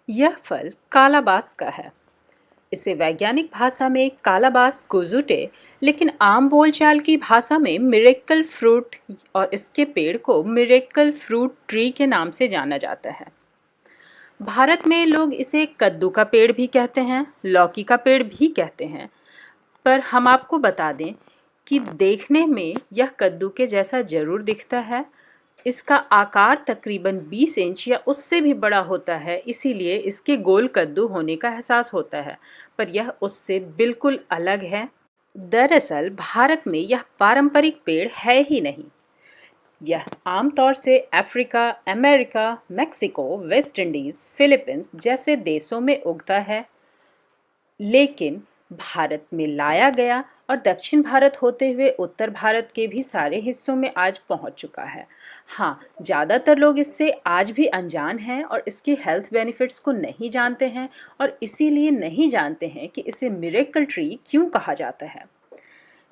यह फल कालाबास का है। इसे वैज्ञानिक भाषा में कालाबास कुजुटे, लेकिन आम बोलचाल की भाषा में मिरेकल फ्रूट और इसके पेड़ को मिरेकल फ्रूट ट्री के नाम से जाना जाता है। भारत में लोग इसे कद्दू का पेड़ भी कहते हैं, लौकी का पेड़ भी कहते हैं। पर हम आपको बता दें कि देखने में यह कद्दू के जैसा जरूर दिखता है। इसका आकार तकरीबन 20 इंच या उससे भी बड़ा होता है, इसीलिए इसके गोल कद्दू होने का एहसास होता है, पर यह उससे बिल्कुल अलग है। दरअसल भारत में यह पारंपरिक पेड़ है ही नहीं। यह आमतौर से Africa, America, Mexico, West Indies, Philippines जैसे देशों में उगता है, लेकिन भारत में लाया गया और दक्षिण भारत होते हुए उत्तर भारत के भी सारे हिस्सों में आज पहुंच चुका है। हाँ, ज़्यादातर लोग इससे आज भी अनजान हैं और इसके हेल्थ बेनिफिट्स को नहीं जानते हैं, और इसीलिए नहीं जानते हैं कि इसे मिरेकल ट्री क्यों कहा जाता है।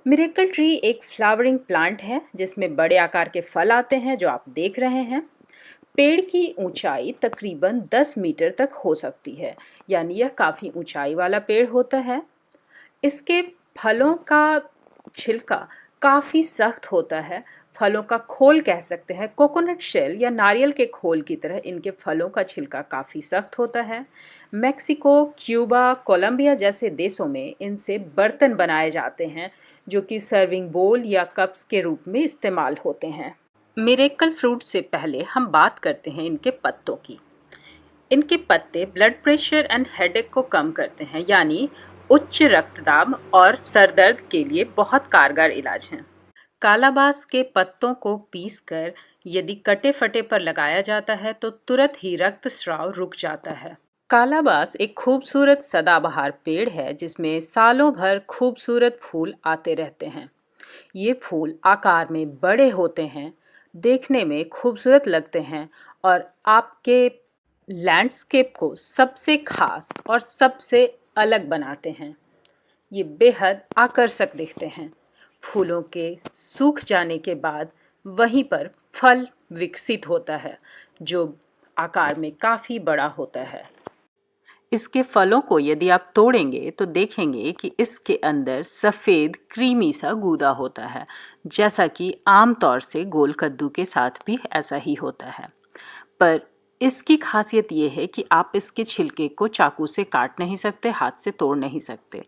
मिरेकल ट्री एक फ्लावरिंग प्लांट है जिसमें बड़े आकार के फल आते हैं, जो आप देख रहे हैं। पेड़ की ऊंचाई तकरीबन 10 मीटर तक हो सकती है, यानी यह काफ़ी ऊंचाई वाला पेड़ होता है। इसके फलों का छिलका काफ़ी सख्त होता है। फलों का खोल कह सकते हैं, कोकोनट शेल या नारियल के खोल की तरह इनके फलों का छिलका काफ़ी सख्त होता है। मेक्सिको, क्यूबा, कोलंबिया जैसे देशों में इनसे बर्तन बनाए जाते हैं, जो कि सर्विंग बोल या कप्स के रूप में इस्तेमाल होते हैं। मिरेकल फ्रूट से पहले हम बात करते हैं इनके पत्तों की। इनके पत्ते ब्लड प्रेशर एंड हेडेक को कम करते हैं, यानी उच्च रक्तदाब और सर दर्द के लिए बहुत कारगर इलाज हैं। कालाबास के पत्तों को पीसकर यदि कटे फटे पर लगाया जाता है तो तुरंत ही रक्तस्राव रुक जाता है। कालाबास एक खूबसूरत सदाबहार पेड़ है जिसमें सालों भर खूबसूरत फूल आते रहते हैं। ये फूल आकार में बड़े होते हैं, देखने में खूबसूरत लगते हैं और आपके लैंडस्केप को सबसे खास और सबसे अलग बनाते हैं। ये बेहद आकर्षक दिखते हैं। फूलों के सूख जाने के बाद वहीं पर फल विकसित होता है, जो आकार में काफ़ी बड़ा होता है। इसके फलों को यदि आप तोड़ेंगे तो देखेंगे कि इसके अंदर सफ़ेद क्रीमी सा गूदा होता है, जैसा कि आमतौर से गोल कद्दू के साथ भी ऐसा ही होता है। पर इसकी खासियत ये है कि आप इसके छिलके को चाकू से काट नहीं सकते, हाथ से तोड़ नहीं सकते।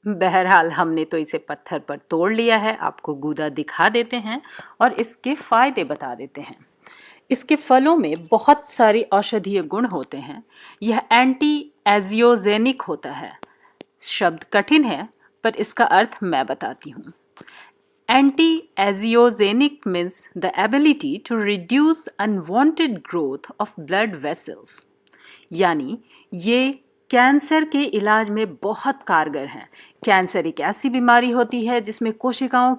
बहरहाल हमने तो इसे पत्थर पर तोड़ लिया है, आपको गूदा दिखा देते हैं और इसके फायदे बता देते हैं। इसके फलों में बहुत सारी औषधीय गुण होते हैं। यह एंटी एजियोजेनिक होता है। शब्द कठिन है, पर इसका अर्थ मैं बताती हूँ। Anti angiogenic means the ability to reduce unwanted growth of blood vessels, यानी ये कैंसर के इलाज में बहुत कारगर हैं। कैंसर एक ऐसी बीमारी होती है जिसमें कोशिकाओं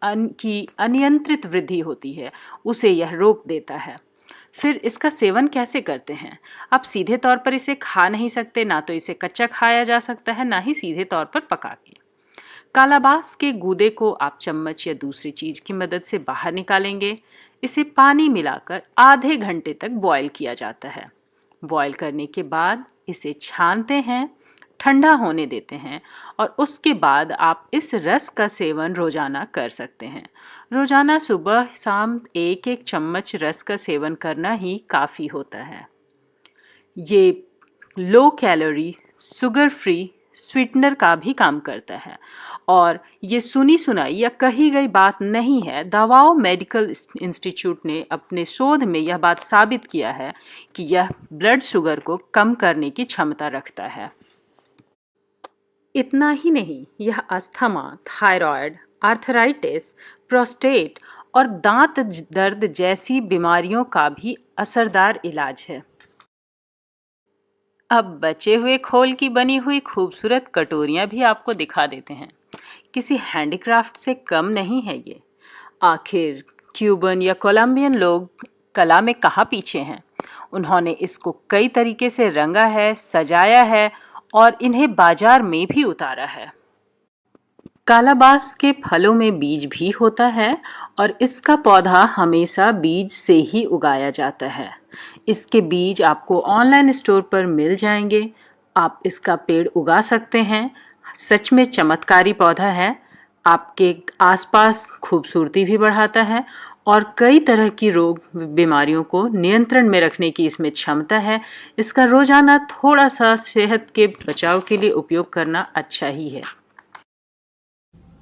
की अनियंत्रित वृद्धि होती है, उसे यह रोक देता है। फिर इसका सेवन कैसे करते हैं? आप सीधे तौर पर इसे खा नहीं सकते, ना तो इसे कच्चा खाया जा सकता है, ना ही सीधे तौर पर पका के। कालाबास के गूदे को आप चम्मच या दूसरी चीज की मदद से बाहर निकालेंगे। इसे पानी मिलाकर आधे घंटे तक बॉयल किया जाता है। बॉयल करने के बाद इसे छानते हैं, ठंडा होने देते हैं और उसके बाद आप इस रस का सेवन रोजाना कर सकते हैं। रोजाना सुबह शाम एक एक चम्मच रस का सेवन करना ही काफ़ी होता है। ये low calorie, sugar free sweetener का भी काम करता है और ये सुनी सुनाई या कही गई बात नहीं है। दवाओ मेडिकल इंस्टीट्यूट ने अपने शोध में यह बात साबित किया है कि यह ब्लड शुगर को कम करने की क्षमता रखता है। इतना ही नहीं, यह अस्थमा, थायराइड, आर्थराइटिस, प्रोस्टेट और दांत दर्द जैसी बीमारियों का भी असरदार इलाज है। अब बचे हुए खोल की बनी हुई खूबसूरत कटोरियां भी आपको दिखा देते हैं। किसी हैंडीक्राफ्ट से कम नहीं है ये। आखिर क्यूबन या कोलंबियन लोग कला में कहाँ पीछे हैं? उन्होंने इसको कई तरीके से रंगा है, सजाया है और इन्हें बाजार में भी उतारा है। कालाबास के फलों में बीज भी होता है और इसका पौधा हमेशा बीज से ही उगाया जाता है। इसके बीज आपको ऑनलाइन स्टोर पर मिल जाएंगे। आप इसका पेड़ उगा सकते हैं। सच में चमत्कारी पौधा है। आपके आसपास खूबसूरती भी बढ़ाता है और कई तरह की रोग बीमारियों को नियंत्रण में रखने की इसमें क्षमता है। इसका रोजाना थोड़ा सा सेहत के बचाव के लिए उपयोग करना अच्छा ही है।